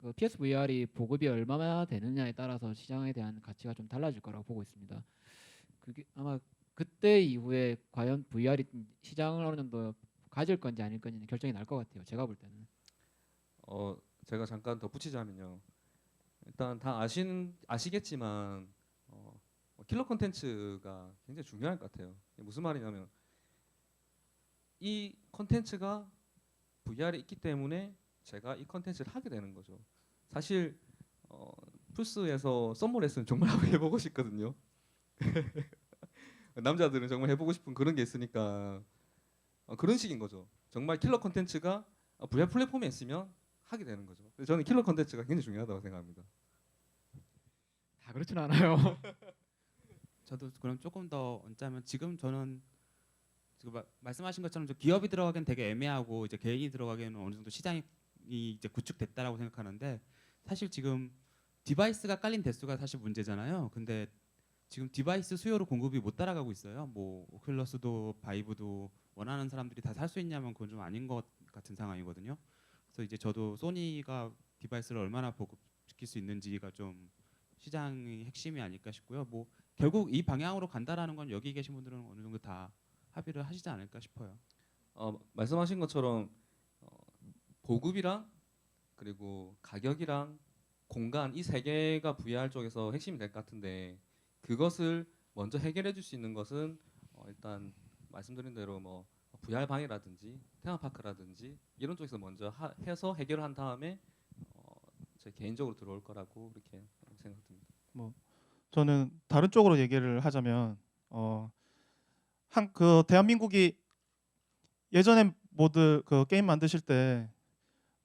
그 PSVR이 보급이 얼마나 되느냐에 따라서 시장에 대한 가치가 좀 달라질 거라고 보고 있습니다. 그게 아마 그때 이후에 과연 VR이 시장을 어느 정도 가질 건지 아닐 건지는 결정이 날 것 같아요. 제가 볼 때는. 제가 잠깐 덧붙이자면요. 일단 다 아시겠지만 킬러 콘텐츠가 굉장히 중요할 것 같아요. 무슨 말이냐면 이 콘텐츠가 VR에 있기 때문에 제가 이 콘텐츠를 하게 되는 거죠. 사실 플스에서 썸머 레슨 정말 한번 해보고 싶거든요. 남자들은 정말 해보고 싶은 그런 게 있으니까 그런 식인 거죠. 정말 킬러 콘텐츠가 VR 플랫폼에 있으면 하게 되는 거죠. 그래서 저는 킬러 콘텐츠가 굉장히 중요하다고 생각합니다. 다 그렇진 않아요. 저도 그럼 조금 더 얹자면 지금 저는 지금 말씀하신 것처럼 기업이 들어가기엔 되게 애매하고 이제 개인이 들어가기에는 어느 정도 시장이 이제 구축됐다라고 생각하는데 사실 지금 디바이스가 깔린 대수가 사실 문제잖아요. 근데 지금 디바이스 수요로 공급이 못 따라가고 있어요. 뭐 오큘러스도 바이브도 원하는 사람들이 다 살 수 있냐면 그건 좀 아닌 것 같은 상황이거든요. 그래서 이제 저도 소니가 디바이스를 얼마나 보급시킬 수 있는지가 좀 시장의 핵심이 아닐까 싶고요. 뭐 결국 이 방향으로 간다라는 건 여기 계신 분들은 어느 정도 다 합의를 하시지 않을까 싶어요. 말씀하신 것처럼 보급이랑 그리고 가격이랑 공간 이 세 개가 VR 쪽에서 핵심이 될 것 같은데 그것을 먼저 해결해 줄 수 있는 것은 일단 말씀드린 대로 뭐 VR 방이라든지 테마파크라든지 이런 쪽에서 먼저 해서 해결을 한 다음에 제 개인적으로 들어올 거라고 그렇게 생각됩니다. 저는 다른 쪽으로 얘기를 하자면 그 대한민국이 예전에 모두 그 게임 만드실 때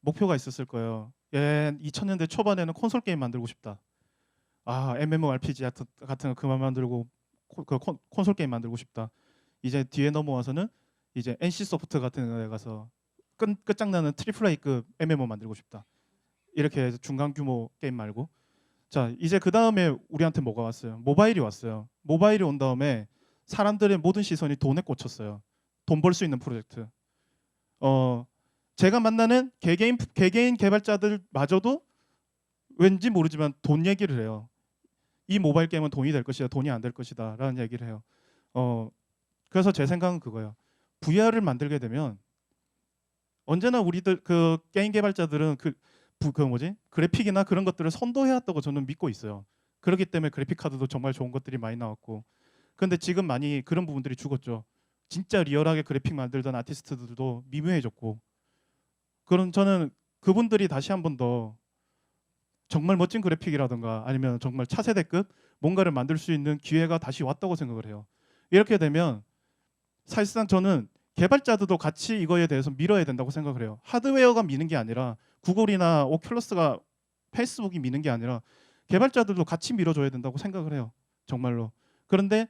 목표가 있었을 거예요. 2000년대 초반에는 콘솔 게임 만들고 싶다. MMORPG 같은 거 그만 만들고 콘솔 게임 만들고 싶다. 이제 뒤에 넘어와서는 이제 NC 소프트 같은 데 가서 끝장나는 트리플 A급 MMO 만들고 싶다. 이렇게 해서 중간 규모 게임 말고 자 이제 그 다음에 우리한테 뭐가 왔어요? 모바일이 왔어요. 모바일이 온 다음에 사람들의 모든 시선이 돈에 꽂혔어요. 돈 벌 수 있는 프로젝트. 제가 만나는 개개인 개발자들마저도 왠지 모르지만 돈 얘기를 해요. 이 모바일 게임은 돈이 될 것이다, 돈이 안 될 것이다라는 얘기를 해요. 그래서 제 생각은 그거예요. VR을 만들게 되면 언제나 우리들 그 게임 개발자들은 그래픽이나 그런 것들을 선도해왔다고 저는 믿고 있어요. 그렇기 때문에 그래픽 카드도 정말 좋은 것들이 많이 나왔고. 근데 지금 많이 그런 부분들이 죽었죠. 진짜 리얼하게 그래픽 만들던 아티스트들도 미묘해졌고. 저는 그분들이 다시 한 번 더 정말 멋진 그래픽이라든가 아니면 정말 차세대급 뭔가를 만들 수 있는 기회가 다시 왔다고 생각을 해요. 이렇게 되면 사실상 저는 개발자들도 같이 이거에 대해서 밀어야 된다고 생각을 해요. 하드웨어가 미는 게 아니라 구글이나 오큘러스가 페이스북이 미는 게 아니라 개발자들도 같이 밀어줘야 된다고 생각을 해요. 정말로. 그런데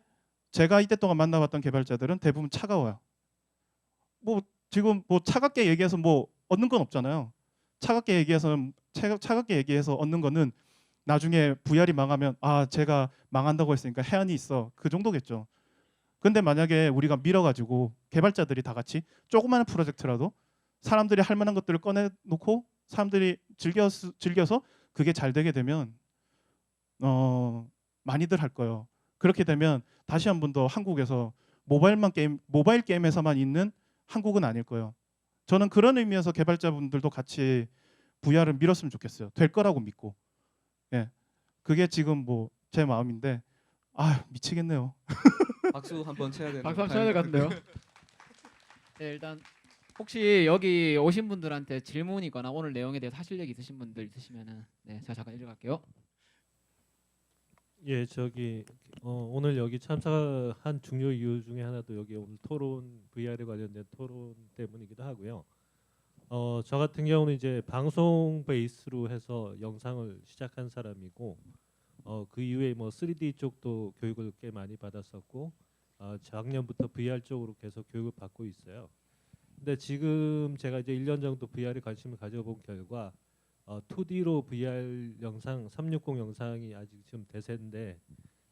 제가 이때 동안 만나봤던 개발자들은 대부분 차가워요. 지금 차갑게 얘기해서 얻는 건 없잖아요. 차갑게 얘기해서 얻는 거는 나중에 VR이 망하면 제가 망한다고 했으니까 해안이 있어. 그 정도겠죠. 근데 만약에 우리가 밀어가지고 개발자들이 다 같이 조그마한 프로젝트라도 사람들이 할 만한 것들을 꺼내놓고 사람들이 즐겨서 그게 잘 되게 되면 많이들 할 거예요. 그렇게 되면 다시 한 번 더 한국에서 모바일 게임에서만 있는 한국은 아닐 거예요. 저는 그런 의미에서 개발자분들도 같이 VR을 밀었으면 좋겠어요. 될 거라고 믿고. 예. 그게 지금 뭐 제 마음인데 아 미치겠네요. 박수 한번 쳐야 되는 박수 한번 쳐야 될 것 같은데요. 네, 일단 혹시 여기 오신 분들한테 질문이거나 오늘 내용에 대해서 하실 얘기 있으신 분들 있으시면은 네, 제가 잠깐 읽어갈게요. 예, 저기 오늘 여기 참석한 중요 이유 중에 하나도 여기 오늘 토론 VR에 관련된 토론 때문이기도 하고요. 저 같은 경우는 이제 방송 베이스로 해서 영상을 시작한 사람이고 그 이후에 뭐 3D 쪽도 교육을 꽤 많이 받았었고 작년부터 VR 쪽으로 계속 교육을 받고 있어요. 근데 지금 제가 이제 1년 정도 VR에 관심을 가져본 결과 2D로 VR 영상 360 영상이 아직 지금 대세인데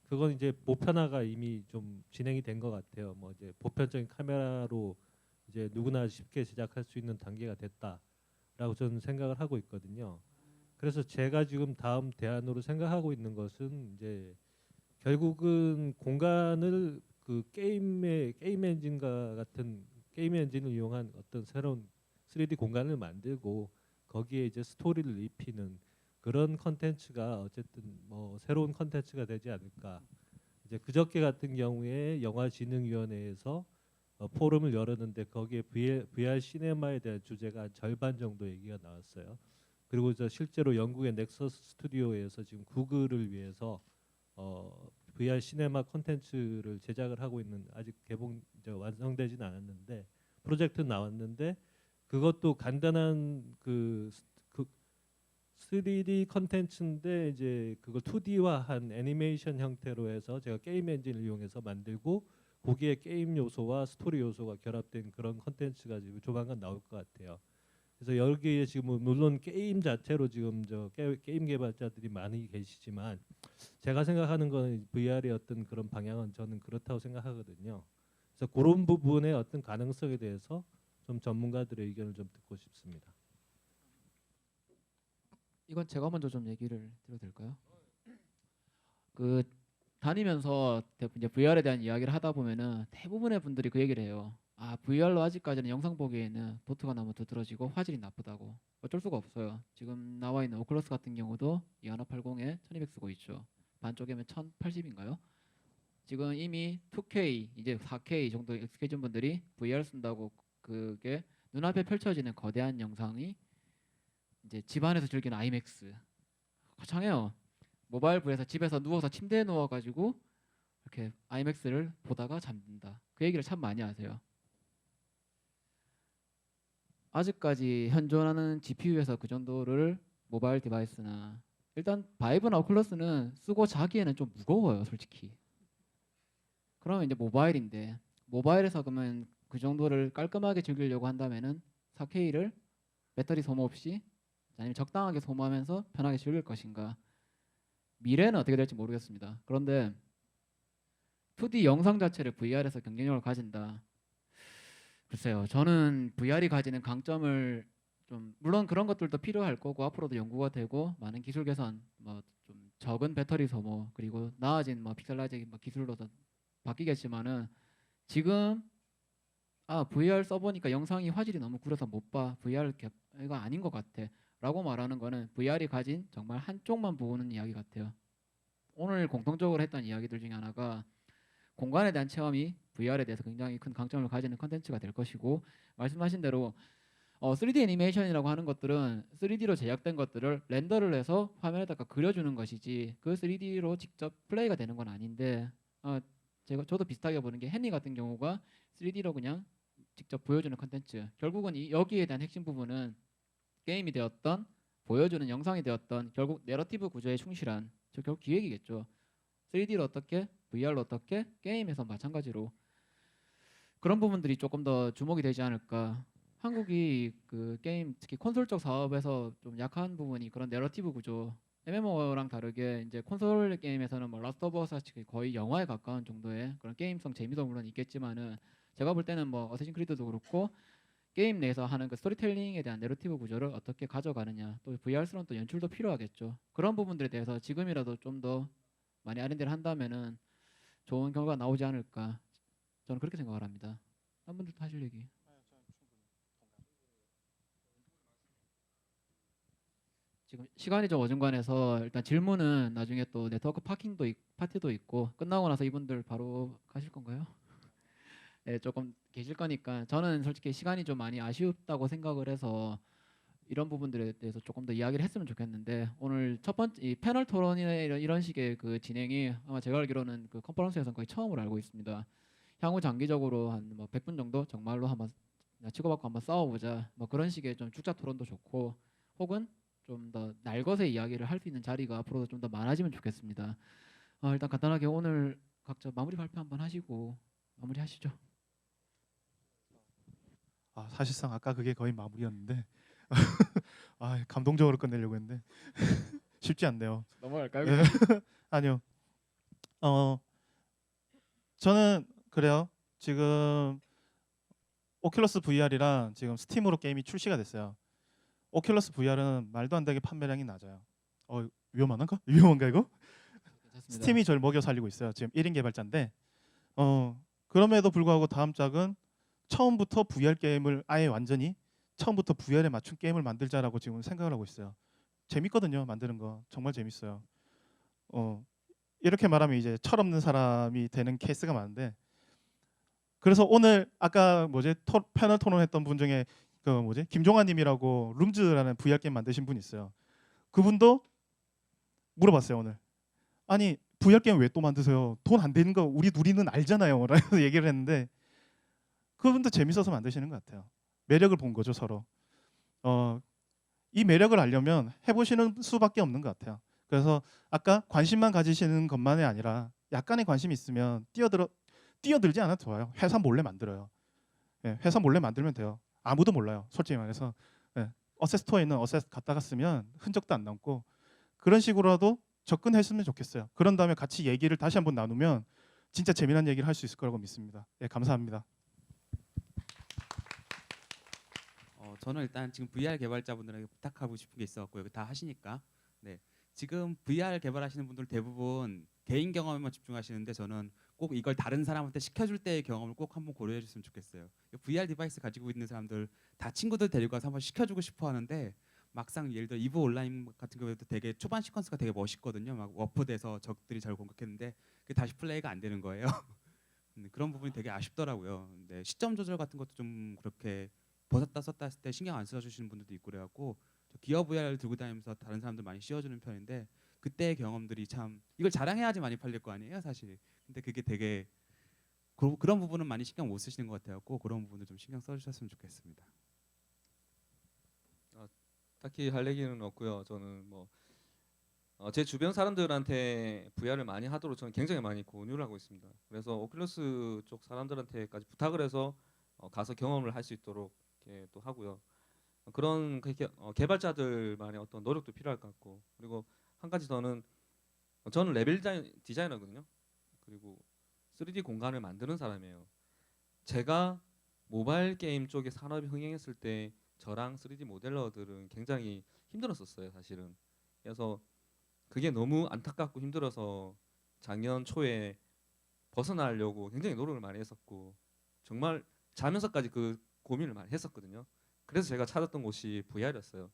그건 이제 보편화가 이미 좀 진행이 된 것 같아요. 뭐 이제 보편적인 카메라로 이제 누구나 쉽게 제작할 수 있는 단계가 됐다라고 저는 생각을 하고 있거든요. 그래서 제가 지금 다음 대안으로 생각하고 있는 것은 이제 결국은 공간을 그 게임 엔진과 같은 게임 엔진을 이용한 어떤 새로운 3D 공간을 만들고 거기에 이제 스토리를 입히는 그런 컨텐츠가 어쨌든 뭐 새로운 컨텐츠가 되지 않을까. 이제 그저께 같은 경우에 영화진흥위원회에서 포럼을 열었는데 거기에 VR 시네마에 대한 주제가 한 절반 정도 얘기가 나왔어요. 그리고 저 실제로 영국의 넥서스 스튜디오에서 지금 구글을 위해서 VR 시네마 콘텐츠를 제작을 하고 있는 아직 개봉 이제 완성되지는 않았는데 프로젝트 나왔는데 그것도 간단한 그 3D 컨텐츠인데 이제 그걸 2D화한 애니메이션 형태로 해서 제가 게임 엔진을 이용해서 만들고 거기에 게임 요소와 스토리 요소가 결합된 그런 컨텐츠가 지금 조만간 나올 것 같아요. 그래서 여기에 지금 물론 게임 자체로 지금 저 게임 개발자들이 많이 계시지만 제가 생각하는 거는 VR의 어떤 그런 방향은 저는 그렇다고 생각하거든요. 그래서 그런 부분의 어떤 가능성에 대해서 좀 전문가들의 의견을 좀 듣고 싶습니다. 이건 제가 먼저 좀 얘기를 드려도 될까요? 그 다니면서 이제 VR에 대한 이야기를 하다 보면은 대부분의 분들이 그 얘기를 해요. 아, VR로 아직까지는 영상 보기에는 도트가 너무 두드러지고 화질이 나쁘다고. 어쩔 수가 없어요. 지금 나와 있는 오클러스 같은 경우도 2180에 1200 쓰고 있죠. 반쪽이면 1080인가요? 지금 이미 2K 이제 4K 정도 익숙해진 분들이 VR 쓴다고 그게 눈앞에 펼쳐지는 거대한 영상이 이제 집안에서 즐기는 아이맥스 거창해요. 모바일 부에서 집에서 누워서 침대에 누워가지고 이렇게 아이맥스를 보다가 잠든다. 그 얘기를 참 많이 하세요. 아직까지 현존하는 GPU에서 그 정도를 모바일 디바이스나 일단 바이브나 오클러스는 쓰고 자기에는 좀 무거워요, 솔직히. 그러면 이제 모바일인데 모바일에서 그러면 그 정도를 깔끔하게 즐기려고 한다면은 4K를 배터리 소모 없이 아니면 적당하게 소모하면서 편하게 즐길 것인가? 미래는 어떻게 될지 모르겠습니다. 그런데 2D 영상 자체를 VR에서 경쟁력을 가진다. 글쎄요. 저는 VR이 가지는 강점을 좀 물론 그런 것들도 필요할 거고 앞으로도 연구가 되고 많은 기술 개선, 뭐 좀 적은 배터리 소모 그리고 나아진 뭐 픽셀라이징 뭐 기술로도 바뀌겠지만은 지금 VR 써보니까 영상이 화질이 너무 구려서 못 봐. VR 이거 아닌 것 같아. 라고 말하는 거는 VR이 가진 정말 한쪽만 보는 이야기 같아요. 오늘 공통적으로 했던 이야기들 중에 하나가 공간에 대한 체험이 VR에 대해서 굉장히 큰 강점을 가지는 컨텐츠가 될 것이고 말씀하신 대로 3D 애니메이션이라고 하는 것들은 3D로 제작된 것들을 렌더를 해서 화면에다가 그려주는 것이지 그 3D로 직접 플레이가 되는 건 아닌데 저도 비슷하게 보는 게 해니 같은 경우가 3D로 그냥 직접 보여주는 컨텐츠 결국은 여기에 대한 핵심 부분은 게임이 되었던 보여주는 영상이 되었던 결국 내러티브 구조에 충실한 저 결국 기획이겠죠. 3D로 어떻게 VR로 어떻게 게임에서 마찬가지로 그런 부분들이 조금 더 주목이 되지 않을까. 한국이 그 게임 특히 콘솔적 사업에서 좀 약한 부분이 그런 내러티브 구조 MMO랑 다르게 이제 콘솔 게임에서는 뭐 라스트 오브 어스 같이 거의 영화에 가까운 정도의 그런 게임성 재미도 물론 있겠지만은 제가 볼 때는 뭐 어쌔신 크리드도 그렇고 게임 내에서 하는 그 스토리텔링에 대한 내러티브 구조를 어떻게 가져가느냐, 또 VR스러운 또 연출도 필요하겠죠. 그런 부분들에 대해서 지금이라도 좀 더 많이 R&D를 한다면은 좋은 결과가 나오지 않을까, 저는 그렇게 생각을 합니다. 한 분들도 하실 얘기. 지금 시간이 좀 어중간해서 일단 질문은 나중에 또 네트워크 파티도 있고 끝나고 나서 이분들 바로 가실 건가요? 네, 조금 계실 거니까 저는 솔직히 시간이 좀 많이 아쉽다고 생각을 해서 이런 부분들에 대해서 조금 더 이야기를 했으면 좋겠는데, 오늘 첫 번째 이 패널 토론이나 이런 식의 그 진행이 아마 제가 알기로는 그 컨퍼런스에서는 거의 처음으로 알고 있습니다. 향후 장기적으로 한 뭐 100분 정도 정말로 한번 치고받고 한번 싸워보자, 뭐 그런 식의 좀 축자 토론도 좋고, 혹은 좀 더 날것의 이야기를 할 수 있는 자리가 앞으로도 좀 더 많아지면 좋겠습니다. 일단 간단하게 오늘 각자 마무리 발표 한번 하시고 마무리하시죠. 사실상 아까 그게 거의 마무리였는데 감동적으로 끝내려고 했는데 쉽지 않네요. 넘어갈까요? 네. 아니요. 저는 그래요. 지금 오큘러스 VR이랑 지금 스팀으로 게임이 출시가 됐어요. 오큘러스 VR은 말도 안 되게 판매량이 낮아요. 위험한가? 위험한가 이거? 괜찮습니다. 스팀이 저를 먹여 살리고 있어요. 지금 1인 개발자인데 그럼에도 불구하고 다음 작은 처음부터 VR 게임을 아예 완전히 처음부터 VR에 맞춘 게임을 만들자라고 지금 생각을 하고 있어요. 재밌거든요. 만드는 거 정말 재밌어요. 이렇게 말하면 이제 철없는 사람이 되는 케이스가 많은데, 그래서 오늘 아까 패널 토론했던 분 중에 김종환님이라고 룸즈라는 VR 게임 만드신 분이 있어요. 그분도 물어봤어요 오늘. 아니 VR 게임 왜 또 만드세요? 돈 안 되는 거 우리 둘이는 알잖아요. 라고 얘기를 했는데, 그분도 재밌어서 만드시는 것 같아요. 매력을 본 거죠 서로. 이 매력을 알려면 해보시는 수밖에 없는 것 같아요. 그래서 아까 관심만 가지시는 것만이 아니라 약간의 관심이 있으면 뛰어들지 않아도 좋아요. 회사 몰래 만들어요. 회사 몰래 만들면 돼요. 아무도 몰라요. 솔직히 말해서. 어셋 스토어에 있는 어셋 갖다가 쓰면 흔적도 안 남고, 그런 식으로라도 접근했으면 좋겠어요. 그런 다음에 같이 얘기를 다시 한번 나누면 진짜 재미난 얘기를 할 수 있을 거라고 믿습니다. 감사합니다. 저는 일단 지금 VR 개발자분들에게 부탁하고 싶은 게 있어갖고 여기 다 하시니까, 네, 지금 VR 개발하시는 분들 대부분 개인 경험에만 집중하시는데 저는 꼭 이걸 다른 사람한테 시켜줄 때의 경험을 꼭 한번 고려해 줬으면 좋겠어요. VR 디바이스 가지고 있는 사람들 다 친구들 데리고 가서 한번 시켜주고 싶어 하는데, 막상 예를 들어 이브 온라인 같은 경우에도 되게 초반 시퀀스가 되게 멋있거든요. 막 워프돼서 적들이 잘 공격했는데 그게 다시 플레이가 안 되는 거예요. 그런 부분이 되게 아쉽더라고요. 근데 시점 조절 같은 것도 좀 그렇게 벗었다 썼다 했을 때 신경 안 써주시는 분들도 있고 그래갖고, 저 기어 VR을 들고 다니면서 다른 사람들 많이 씌워주는 편인데, 그때의 경험들이 참 이걸 자랑해야지 많이 팔릴 거 아니에요 사실. 근데 그게 되게 그런 부분은 많이 신경 못 쓰시는 것 같아요. 그런 부분을 좀 신경 써주셨으면 좋겠습니다. 딱히 할 얘기는 없고요. 저는 제 주변 사람들한테 VR을 많이 하도록 저는 굉장히 많이 권유를 하고 있습니다. 그래서 오큘러스 쪽 사람들한테까지 부탁을 해서 가서 경험을 할 수 있도록 이렇게 또 하고요. 그런 개발자들만의 어떤 노력도 필요할 것 같고, 그리고 한 가지 저는 레벨 디자이너거든요. 그리고 3D 공간을 만드는 사람이에요. 제가 모바일 게임 쪽에 산업이 흥행했을 때 저랑 3D 모델러들은 굉장히 힘들었었어요 사실은. 그래서 그게 너무 안타깝고 힘들어서 작년 초에 벗어나려고 굉장히 노력을 많이 했었고, 정말 자면서까지 그 고민을 많이 했었거든요. 그래서 제가 찾았던 곳이 VR이었어요.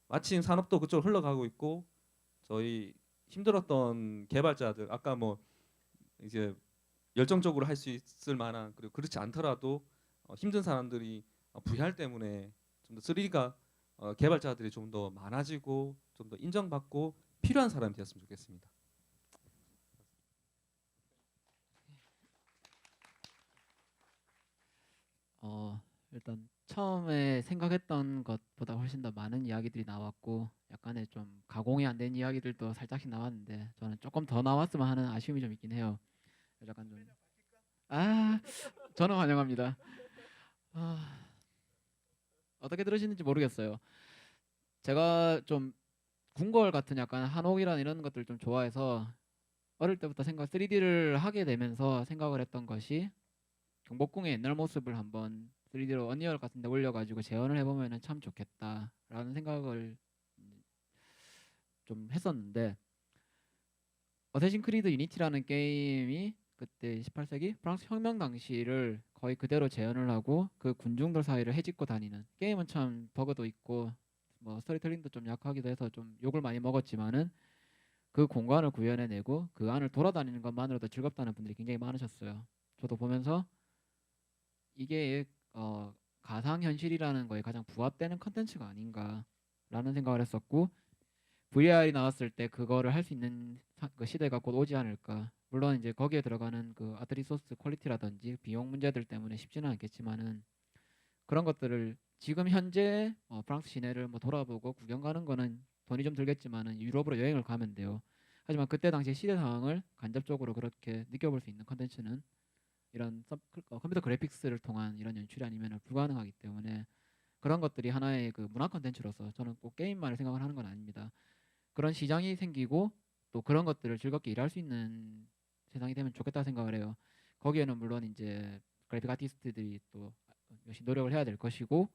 마침 산업도 그쪽으로 흘러가고 있고, 저희 힘들었던 개발자들, 아까 이제 열정적으로 할 수 있을 만한, 그리고 그렇지 않더라도 힘든 사람들이 VR 때문에 좀 더 3D가 개발자들이 좀 더 많아지고 좀 더 인정받고 필요한 사람이 되었으면 좋겠습니다. 일단 처음에 생각했던 것보다 훨씬 더 많은 이야기들이 나왔고, 약간의 좀 가공이 안 된 이야기들도 살짝씩 나왔는데, 저는 조금 더 나왔으면 하는 아쉬움이 좀 있긴 해요. 약간 좀 저는 환영합니다. 어떻게 들으시는지 모르겠어요. 제가 좀 궁궐 같은 약간 한옥이란 이런 것들 좀 좋아해서 어릴 때부터 3D를 하게 되면서 생각을 했던 것이, 경복궁의 옛날 모습을 한번 3D로 언리얼 같은 데 올려가지고 재현을 해보면은 참 좋겠다라는 생각을 좀 했었는데, 어쌔신 크리드 유니티라는 게임이 그때 18세기 프랑스 혁명 당시를 거의 그대로 재현을 하고 그 군중들 사이를 헤집고 다니는, 게임은 참 버그도 있고 뭐 스토리텔링도 좀 약하기도 해서 좀 욕을 많이 먹었지만은 그 공간을 구현해내고 그 안을 돌아다니는 것만으로도 즐겁다는 분들이 굉장히 많으셨어요. 저도 보면서 이게 가상현실이라는 거에 가장 부합되는 컨텐츠가 아닌가라는 생각을 했었고, VR이 나왔을 때 그거를 할 수 있는 그 시대가 곧 오지 않을까. 물론 이제 거기에 들어가는 그 아트 리소스 퀄리티라든지 비용 문제들 때문에 쉽지는 않겠지만은, 그런 것들을 지금 현재 프랑스 시내를 뭐 돌아보고 구경 가는 거는 돈이 좀 들겠지만은 유럽으로 여행을 가면 돼요. 하지만 그때 당시 시대 상황을 간접적으로 그렇게 느껴볼 수 있는 컨텐츠는 이런 컴퓨터 그래픽스를 통한 이런 연출이 아니면 불가능하기 때문에, 그런 것들이 하나의 그 문화 컨텐츠로서 저는 꼭 게임만을 생각을 하는 건 아닙니다. 그런 시장이 생기고 또 그런 것들을 즐겁게 일할 수 있는 세상이 되면 좋겠다 생각을 해요. 거기에는 물론 이제 그래픽 아티스트들이 또 열심히 노력을 해야 될 것이고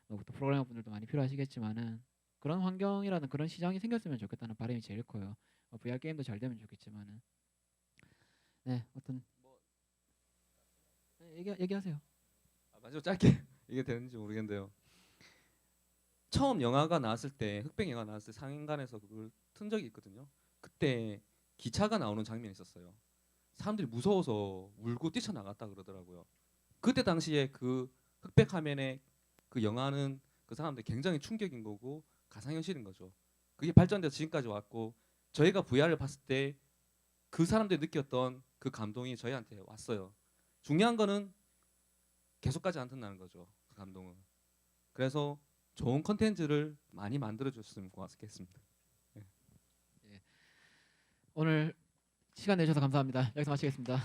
또 프로그래머 분들도 많이 필요하시겠지만은, 그런 환경이라는 그런 시장이 생겼으면 좋겠다는 바람이 제일 커요. VR 게임도 잘 되면 좋겠지만은. 네, 어떤 얘기하세요. 마지막 짧게 이게 되는지 모르겠는데요. 처음 영화가 나왔을 때, 흑백 영화 나왔을 때 상영관에서 그걸 튼 적이 있거든요. 그때 기차가 나오는 장면이 있었어요. 사람들이 무서워서 울고 뛰쳐나갔다 그러더라고요. 그때 당시에 그 흑백 화면에 그 영화는 그 사람들 굉장히 충격인 거고 가상현실인 거죠. 그게 발전돼서 지금까지 왔고, 저희가 VR을 봤을 때 그 사람들이 느꼈던 그 감동이 저희한테 왔어요. 중요한 거는 계속 가지 않는다는 거죠. 그 감동은. 그래서 좋은 컨텐츠를 많이 만들어 줬으면 고맙겠습니다. 오늘 시간 내주셔서 감사합니다. 여기서 마치겠습니다.